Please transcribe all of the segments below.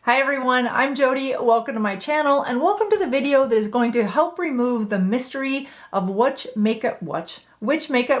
Hi everyone, I'm Jody. Welcome to my channel and welcome to the video that is going to help remove the mystery of which makeup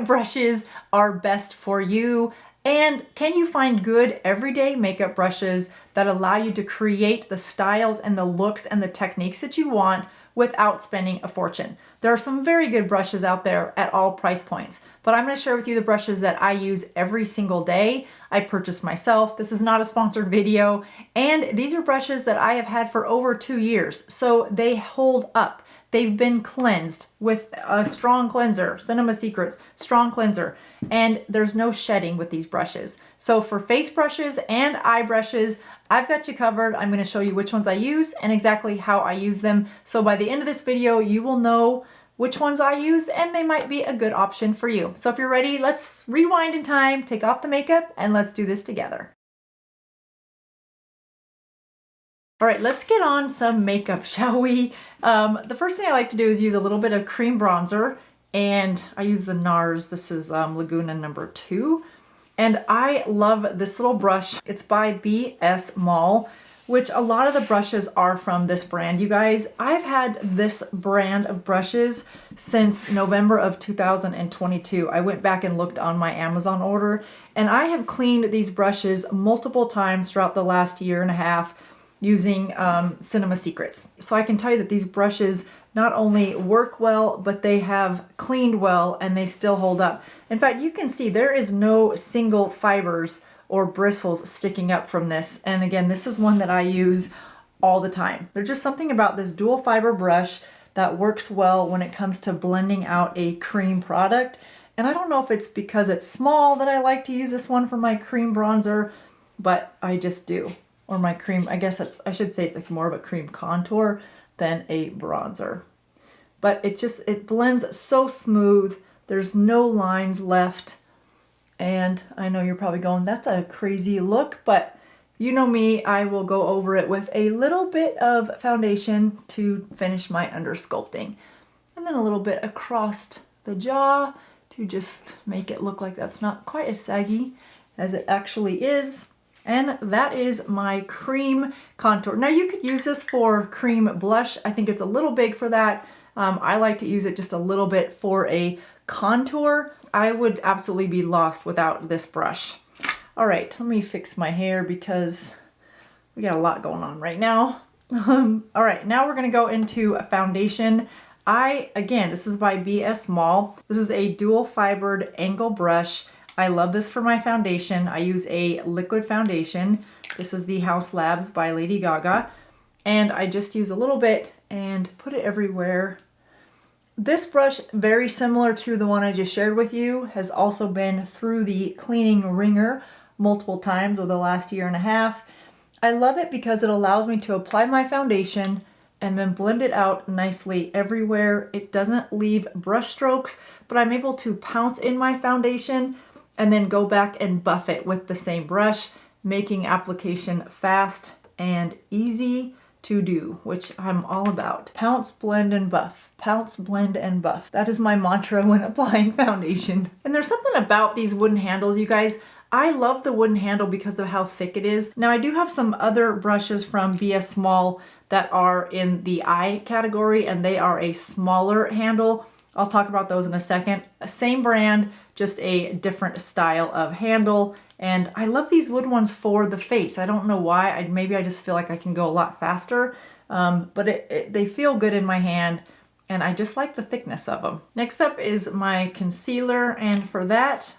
brushes are best for you, and can you find good everyday makeup brushes that allow you to create the styles and the looks and the techniques that you want without spending a fortune. There are some very good brushes out there at all price points, but I'm going to share with you the brushes that I use every single day. I purchased myself. This is not a sponsored video, and these are brushes that I have had for over 2 years, so they hold up. They've been cleansed with a strong cleanser, Cinema Secrets strong cleanser, and there's no shedding with these brushes. So for face brushes and eye brushes, I've got you covered. I'm going to show you which ones I use and exactly how I use them. So by the end of this video, you will know which ones I use and they might be a good option for you. So if you're ready, let's rewind in time, take off the makeup, and let's do this together. All right, let's get on some makeup, shall we? The first thing I like to do is use a little bit of cream bronzer, and I use the NARS. This is Laguna number 2. And I love this little brush. It's by BS Mall, which a lot of the brushes are from this brand, you guys. I've had this brand of brushes since November of 2022. I went back and looked on my Amazon order, and I have cleaned these brushes multiple times throughout the last year and a half using Cinema Secrets. So I can tell you that these brushes not only work well, but they have cleaned well and they still hold up. In fact, you can see there is no single fibers or bristles sticking up from this. And again, this is one that I use all the time. There's just something about this dual fiber brush that works well when it comes to blending out a cream product. And I don't know if it's because it's small that I like to use this one for my cream bronzer, but I just do. Or my cream, I should say it's like more of a cream contour than a bronzer. But it blends so smooth. There's no lines left. And I know you're probably going, that's a crazy look, but you know me, I will go over it with a little bit of foundation to finish my under sculpting. And then a little bit across the jaw to just make it look like that's not quite as saggy as it actually is. And that is my cream contour. Now you could use this for cream blush. I think it's a little big for that. I like to use it just a little bit for a contour. I would absolutely be lost without this brush. All right, let me fix my hair because we got a lot going on right now. All right, now we're gonna go into a foundation. Again, this is by BS Mall. This is a dual fibered angle brush. I love this for my foundation. I use a liquid foundation. This is the House Labs by Lady Gaga. And I just use a little bit and put it everywhere. This brush, very similar to the one I just shared with you, has also been through the cleaning wringer multiple times over the last year and a half. I love it because it allows me to apply my foundation and then blend it out nicely everywhere. It doesn't leave brush strokes, but I'm able to pounce in my foundation and then go back and buff it with the same brush, making application fast and easy to do, which I'm all about. Pounce, blend, and buff. Pounce, blend, and buff. That is my mantra when applying foundation. And there's something about these wooden handles, you guys. I love the wooden handle because of how thick it is. Now I do have some other brushes from BS Mall that are in the eye category, and they are a smaller handle. I'll talk about those in a second. Same brand, just a different style of handle. And I love these wood ones for the face. I don't know why. Maybe I just feel like I can go a lot faster. But they feel good in my hand, and I just like the thickness of them. Next up is my concealer, and for that,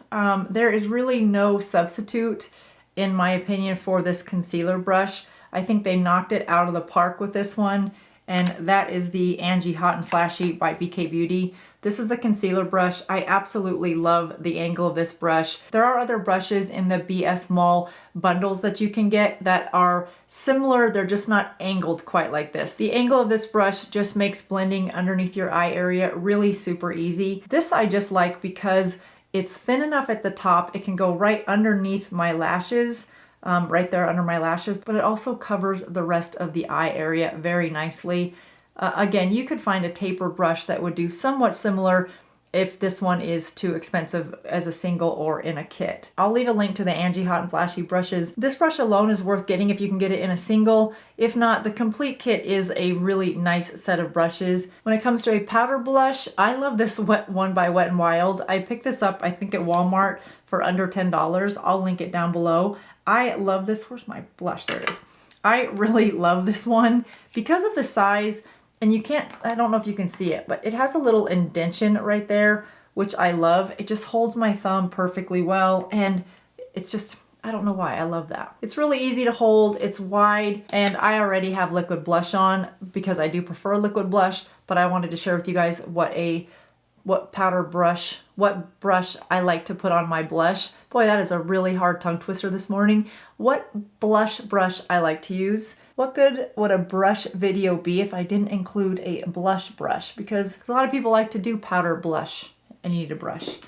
there is really no substitute, in my opinion, for this concealer brush. I think they knocked it out of the park with this one. And that is the Angie Hot and Flashy by BK Beauty. This is the concealer brush. I absolutely love the angle of this brush. There are other brushes in the BS Mall bundles that you can get that are similar. They're just not angled quite like this. The angle of this brush just makes blending underneath your eye area really super easy. This I just like because it's thin enough at the top. It can go right underneath my lashes. Right there under my lashes, but it also covers the rest of the eye area very nicely. Again, you could find a tapered brush that would do somewhat similar, if this one is too expensive as a single or in a kit. I'll leave a link to the Angie Hot and Flashy brushes. This brush alone is worth getting if you can get it in a single. If not, the complete kit is a really nice set of brushes. When it comes to a powder blush, I love this one by Wet n Wild. I picked this up, I think, at Walmart for under $10. I'll link it down below. I love this. Where's my blush? There it is. I really love this one because of the size, and you can't, I don't know if you can see it, but it has a little indentation right there, which I love. It just holds my thumb perfectly well, and it's just, I don't know why, I love that. It's really easy to hold, it's wide, and I already have liquid blush on because I do prefer liquid blush, but I wanted to share with you guys what brush I like to put on my blush. Boy, that is a really hard tongue twister this morning. What blush brush I like to use. What good would a brush video be if I didn't include a blush brush? Because a lot of people like to do powder blush and you need a brush.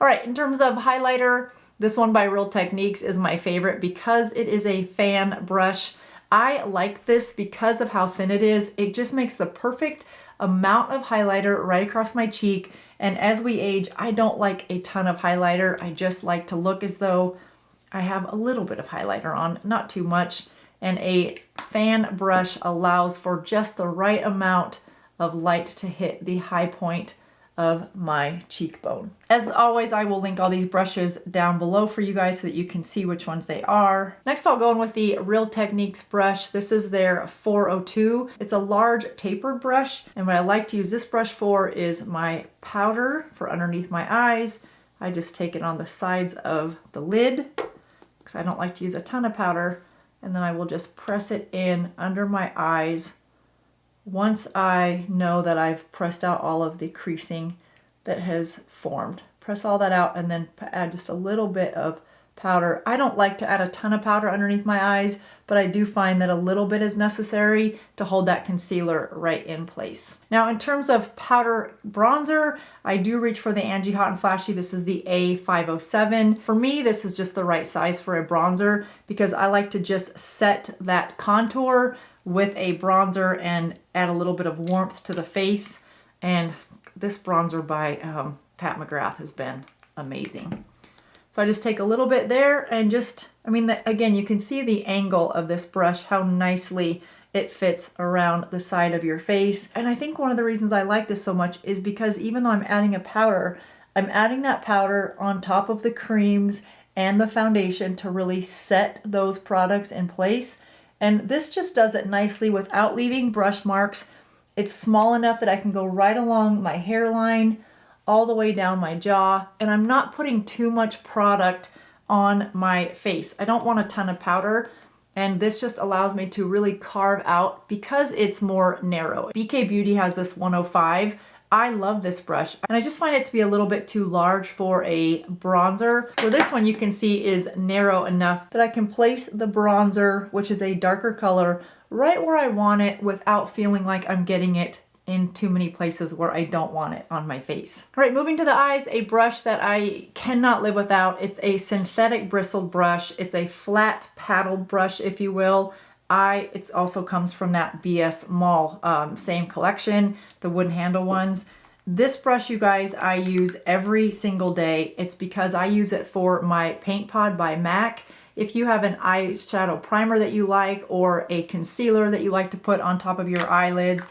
All right, in terms of highlighter, this one by Real Techniques is my favorite because it is a fan brush. I like this because of how thin it is. It just makes the perfect amount of highlighter right across my cheek. And as we age, I don't like a ton of highlighter. I just like to look as though I have a little bit of highlighter on, not too much. And a fan brush allows for just the right amount of light to hit the high point of my cheekbone. As always, I will link all these brushes down below for you guys so that you can see which ones they are. Next, I'll go in with the Real Techniques brush. This is their 402. It's a large tapered brush, and what I like to use this brush for is my powder for underneath my eyes. I just take it on the sides of the lid because I don't like to use a ton of powder, and then I will just press it in under my eyes once I know that I've pressed out all of the creasing that has formed. Press all that out and then add just a little bit of powder. I don't like to add a ton of powder underneath my eyes, but I do find that a little bit is necessary to hold that concealer right in place. Now, in terms of powder bronzer, I do reach for the Angie Hot and Flashy. This is the A507. For me, this is just the right size for a bronzer because I like to just set that contour with a bronzer and add a little bit of warmth to the face. And this bronzer by Pat McGrath has been amazing. So I just take a little bit there and just, again, you can see the angle of this brush, how nicely it fits around the side of your face. And I think one of the reasons I like this so much is because even though I'm adding a powder, I'm adding that powder on top of the creams and the foundation to really set those products in place. And this just does it nicely without leaving brush marks. It's small enough that I can go right along my hairline, all the way down my jaw, and I'm not putting too much product on my face. I don't want a ton of powder, and this just allows me to really carve out because it's more narrow. BK Beauty has this 105. I love this brush, and I just find it to be a little bit too large for a bronzer. So this one you can see is narrow enough that I can place the bronzer, which is a darker color, right where I want it without feeling like I'm getting it in too many places where I don't want it on my face. All right, moving to the eyes, a brush that I cannot live without. It's a synthetic bristled brush. It's a flat paddle brush, if you will. It also comes from that BS Mall, same collection, the wooden handle ones. This brush, you guys, I use every single day. It's because I use it for my Paint Pod by MAC. If you have an eyeshadow primer that you like or a concealer that you like to put on top of your eyelids,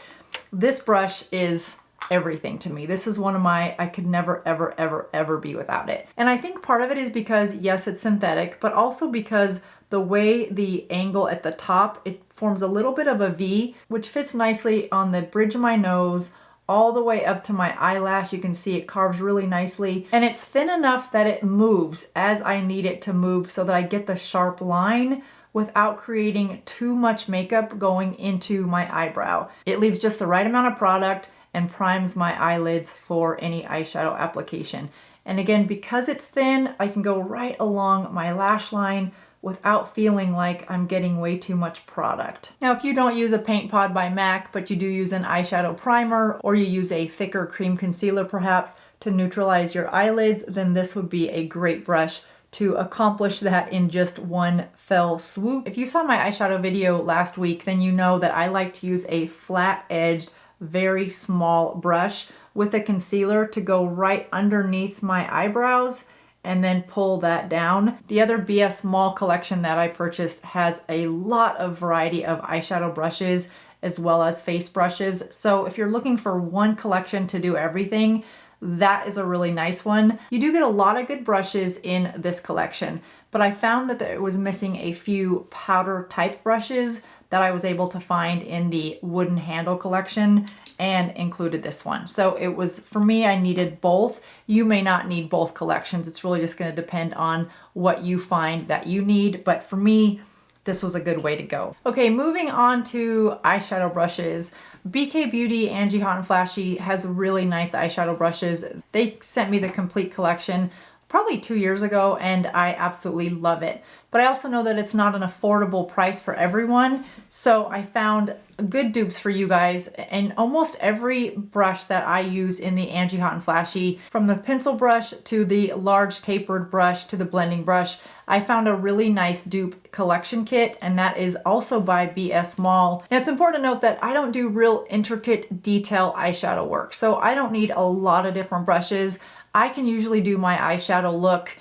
this brush is everything to me. This is one of I could never, ever, ever, ever be without it. And I think part of it is because, yes, it's synthetic, but also because the way the angle at the top, it forms a little bit of a V, which fits nicely on the bridge of my nose, all the way up to my eyelash. You can see it carves really nicely, and it's thin enough that it moves as I need it to move so that I get the sharp line without creating too much makeup going into my eyebrow. It leaves just the right amount of product and primes my eyelids for any eyeshadow application. And again, because it's thin, I can go right along my lash line without feeling like I'm getting way too much product. Now, if you don't use a Paint Pod by MAC, but you do use an eyeshadow primer, or you use a thicker cream concealer perhaps to neutralize your eyelids, then this would be a great brush to accomplish that in just one fell swoop. If you saw my eyeshadow video last week, then you know that I like to use a flat-edged, very small brush with a concealer to go right underneath my eyebrows and then pull that down. The other BS Mall collection that I purchased has a lot of variety of eyeshadow brushes as well as face brushes. So if you're looking for one collection to do everything, that is a really nice one. You do get a lot of good brushes in this collection, but I found that it was missing a few powder type brushes that I was able to find in the wooden handle collection and included this one. So it was, for me, I needed both. You may not need both collections. It's really just going to depend on what you find that you need. But for me, this was a good way to go. Okay, moving on to eyeshadow brushes. BK Beauty Angie Hot and Flashy has really nice eyeshadow brushes. They sent me the complete collection probably 2 years ago, and I absolutely love it. But I also know that it's not an affordable price for everyone, so I found good dupes for you guys. And almost every brush that I use in the Angie Hot and Flashy, from the pencil brush to the large tapered brush to the blending brush, I found a really nice dupe collection kit, and that is also by BS Mall. And it's important to note that I don't do real intricate detail eyeshadow work, so I don't need a lot of different brushes. I can usually do my eyeshadow look,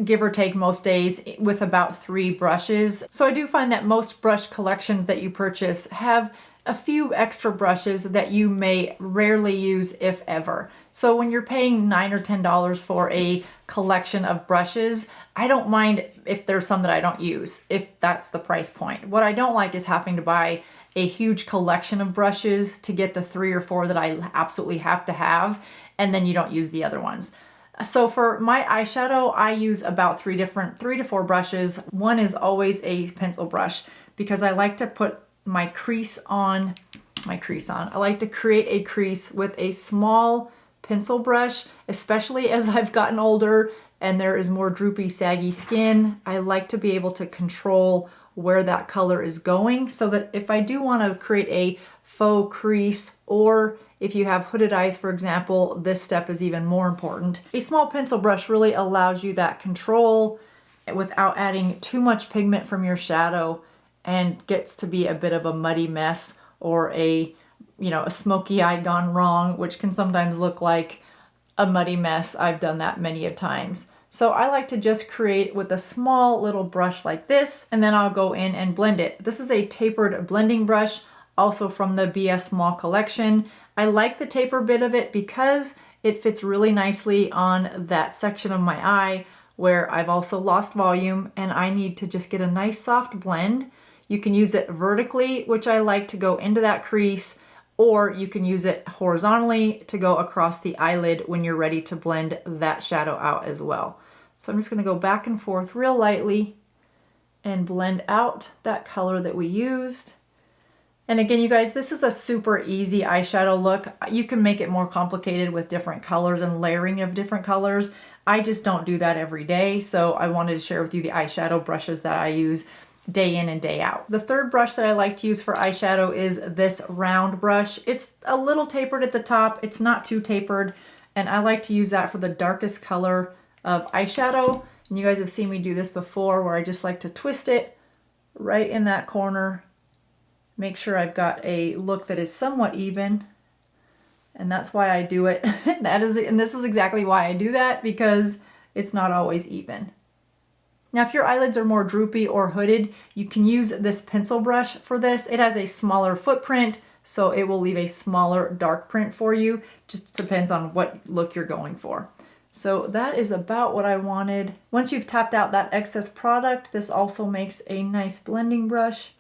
give or take most days, with about 3 brushes. So I do find that most brush collections that you purchase have a few extra brushes that you may rarely use, if ever. So when you're paying $9 or $10 for a collection of brushes, I don't mind if there's some that I don't use, if that's the price point. What I don't like is having to buy a huge collection of brushes to get the 3 or 4 that I absolutely have to have, and then you don't use the other ones. So for my eyeshadow, I use about 3 to 4 brushes. One is always a pencil brush because I like to put my crease on. I like to create a crease with a small pencil brush, especially as I've gotten older and there is more droopy, saggy skin. I like to be able to control where that color is going so that if I do want to create a faux crease, or if you have hooded eyes, for example, this step is even more important. A small pencil brush really allows you that control without adding too much pigment from your shadow and gets to be a bit of a muddy mess, or a smoky eye gone wrong, which can sometimes look like a muddy mess. I've done that many of times. So I like to just create with a small little brush like this, and then I'll go in and blend it. This is a tapered blending brush, also from the BS Mall collection. I like the taper bit of it because it fits really nicely on that section of my eye where I've also lost volume and I need to just get a nice soft blend. You can use it vertically, which I like to go into that crease, or you can use it horizontally to go across the eyelid when you're ready to blend that shadow out as well. So I'm just going to go back and forth real lightly and blend out that color that we used. And again, you guys, this is a super easy eyeshadow look. You can make it more complicated with different colors and layering of different colors. I just don't do that every day, so I wanted to share with you the eyeshadow brushes that I use day in and day out. The third brush that I like to use for eyeshadow is this round brush. It's a little tapered at the top. It's not too tapered, and I like to use that for the darkest color of eyeshadow. And you guys have seen me do this before, where I just like to twist it right in that corner. Make sure I've got a look that is somewhat even, and that's why I do it. And this is exactly why I do that, because it's not always even. Now, if your eyelids are more droopy or hooded, you can use this pencil brush for this. It has a smaller footprint, so it will leave a smaller dark print for you. Just depends on what look you're going for. So that is about what I wanted. Once you've tapped out that excess product, this also makes a nice blending brush.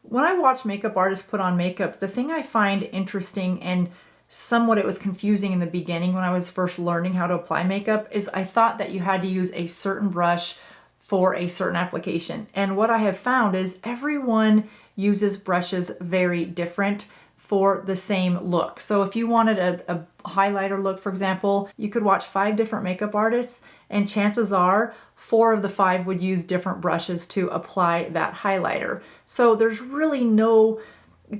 When I watch makeup artists put on makeup, the thing I find interesting, and somewhat it was confusing in the beginning when I was first learning how to apply makeup, is I thought that you had to use a certain brush for a certain application. And what I have found is everyone uses brushes very different for the same look. So if you wanted a highlighter look, for example, you could watch 5 different makeup artists, and chances are 4 of the 5 would use different brushes to apply that highlighter. So there's really no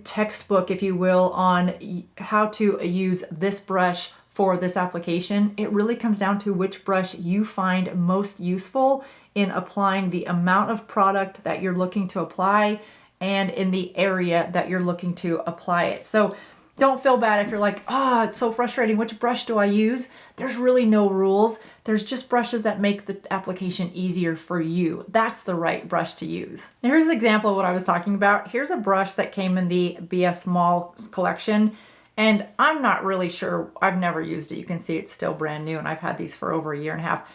textbook, if you will, on how to use this brush for this application. It really comes down to which brush you find most useful in applying the amount of product that you're looking to apply and in the area that you're looking to apply it. So don't feel bad if you're like, oh, it's so frustrating. Which brush do I use? There's really no rules. There's just brushes that make the application easier for you. That's the right brush to use. Here's an example of what I was talking about. Here's a brush that came in the BS Small collection, and I'm not really sure. I've never used it. You can see it's still brand new, and I've had these for over a year and a half.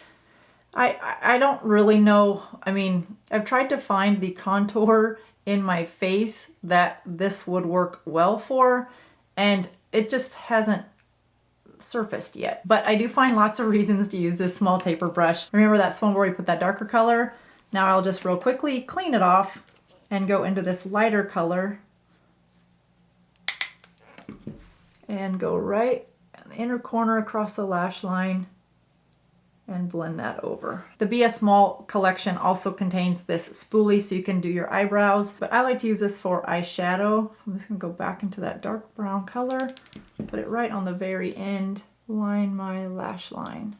I don't really know. I mean, I've tried to find the contour in my face that this would work well for, and it just hasn't surfaced yet. But I do find lots of reasons to use this small taper brush. Remember that one where we put that darker color? Now I'll just real quickly clean it off and go into this lighter color and go right in the inner corner across the lash line and blend that over. The BS Small collection also contains this spoolie so you can do your eyebrows, but I like to use this for eyeshadow. So I'm just gonna go back into that dark brown color, put it right on the very end, line my lash line.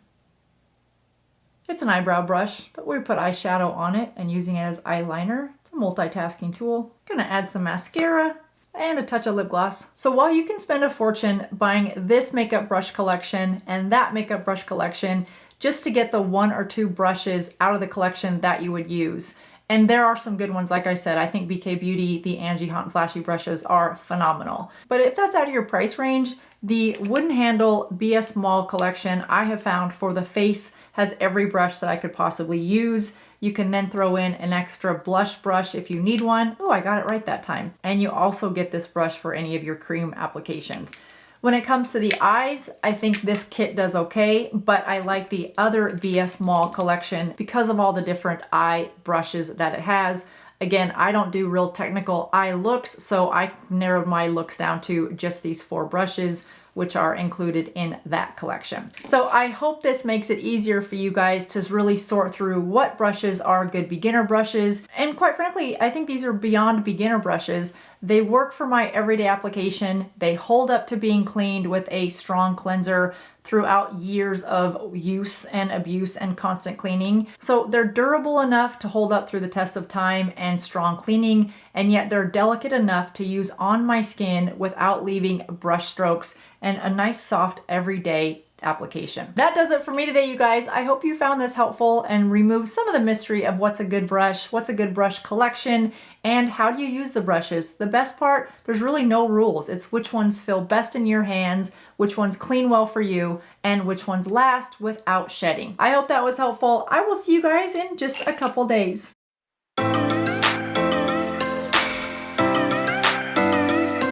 It's an eyebrow brush, but we put eyeshadow on it and using it as eyeliner. It's a multitasking tool. Gonna add some mascara and a touch of lip gloss. So while you can spend a fortune buying this makeup brush collection and that makeup brush collection, just to get the 1 or 2 brushes out of the collection that you would use. And there are some good ones, like I said. I think BK Beauty, the Angie Hot and Flashy brushes are phenomenal. But if that's out of your price range, the wooden handle BS Small collection I have found for the face has every brush that I could possibly use. You can then throw in an extra blush brush if you need one. Oh, I got it right that time. And you also get this brush for any of your cream applications. When it comes to the eyes, I think this kit does okay, but I like the other BS Small collection because of all the different eye brushes that it has. Again, I don't do real technical eye looks, so I narrowed my looks down to just these 4 brushes, which are included in that collection. So I hope this makes it easier for you guys to really sort through what brushes are good beginner brushes. And quite frankly, I think these are beyond beginner brushes. They work for my everyday application. They hold up to being cleaned with a strong cleanser throughout years of use and abuse and constant cleaning. So they're durable enough to hold up through the test of time and strong cleaning, and yet they're delicate enough to use on my skin without leaving brush strokes and a nice soft everyday application. That does it for me today, you guys. I hope you found this helpful and removed some of the mystery of what's a good brush collection, and how do you use the brushes. The best part, there's really no rules. It's which ones feel best in your hands, which ones clean well for you, and which ones last without shedding. I hope that was helpful. I will see you guys in just a couple days.